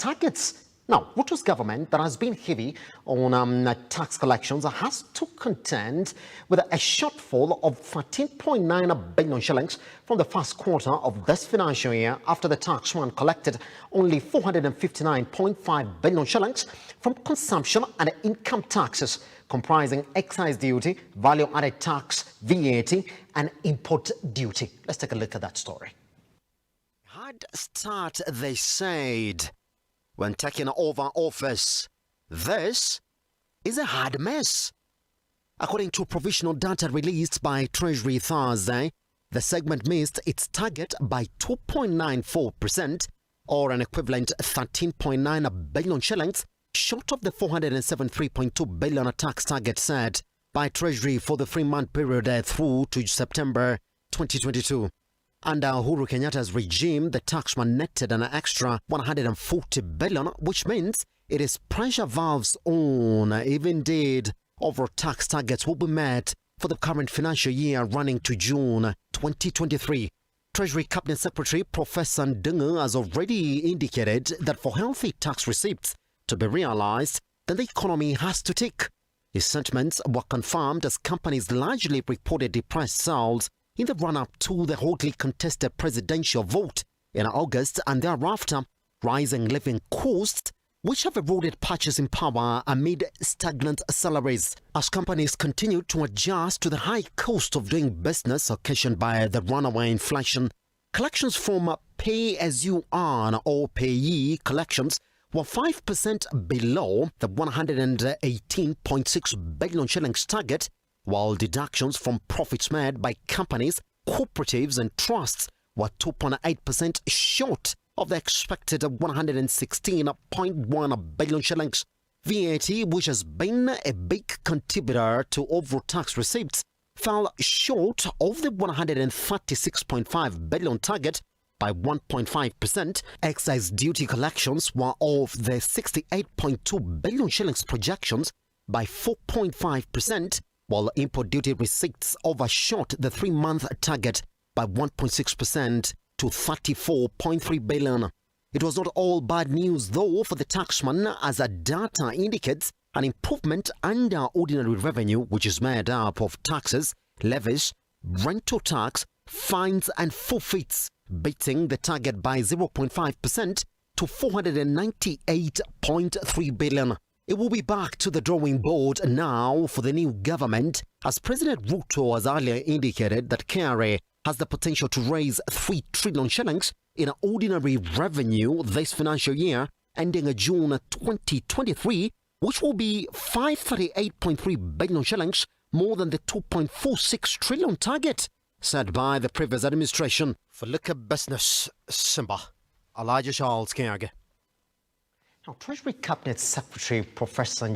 targets. Now, Ruto's government that has been heavy on tax collections has to contend with a shortfall of 13.9 billion shillings from the first quarter of this financial year after the Taxman collected only 459.5 billion shillings from consumption and income taxes comprising excise duty, value-added tax, VAT, and import duty. Let's take a look at that story. Hard start, they said, when taking over office. This is a hard mess. According to provisional data released by Treasury Thursday, the segment missed its target by 2.94%, or an equivalent 13.9 billion shillings, short of the 473.2 billion tax target set by Treasury for the 3-month period through to September 2022. Under Uhuru Kenyatta's regime, the taxman netted an extra 140 billion, which means it is pressure valves on if indeed overall tax targets will be met for the current financial year running to June 2023. Treasury Cabinet Secretary Professor Ndungu has already indicated that for healthy tax receipts to be realized, then the economy has to tick. His sentiments were confirmed as companies largely reported depressed sales in the run-up to the hotly contested presidential vote in August, and thereafter rising living costs, which have eroded purchasing power amid stagnant salaries. As companies continue to adjust to the high cost of doing business occasioned by the runaway inflation, collections from pay-as-you-earn or payee collections were 5% below the 118.6 billion shillings target, while deductions from profits made by companies, cooperatives and trusts were 2.8% short of the expected 116.1 billion shillings. VAT, which has been a big contributor to overall tax receipts, fell short of the 136.5 billion target by 1.5%. Excise duty collections were off the 68.2 billion shillings projections by 4.5%, while import duty receipts overshot the 3-month target by 1.6% to 34.3 billion. It was not all bad news though for the taxman, as the data indicates an improvement under ordinary revenue, which is made up of taxes, levies, rental tax, fines and forfeits, beating the target by 0.5% to 498.3 billion. It will be back to the drawing board now for the new government, as President Ruto has earlier indicated that KRA has the potential to raise 3 trillion shillings in ordinary revenue this financial year ending June 2023, which will be 538.3 billion shillings more than the 2.46 trillion target set by the previous administration. For Liquor Business, Simba, Elijah Charles Kiage. Now, Treasury Cabinet Secretary Professor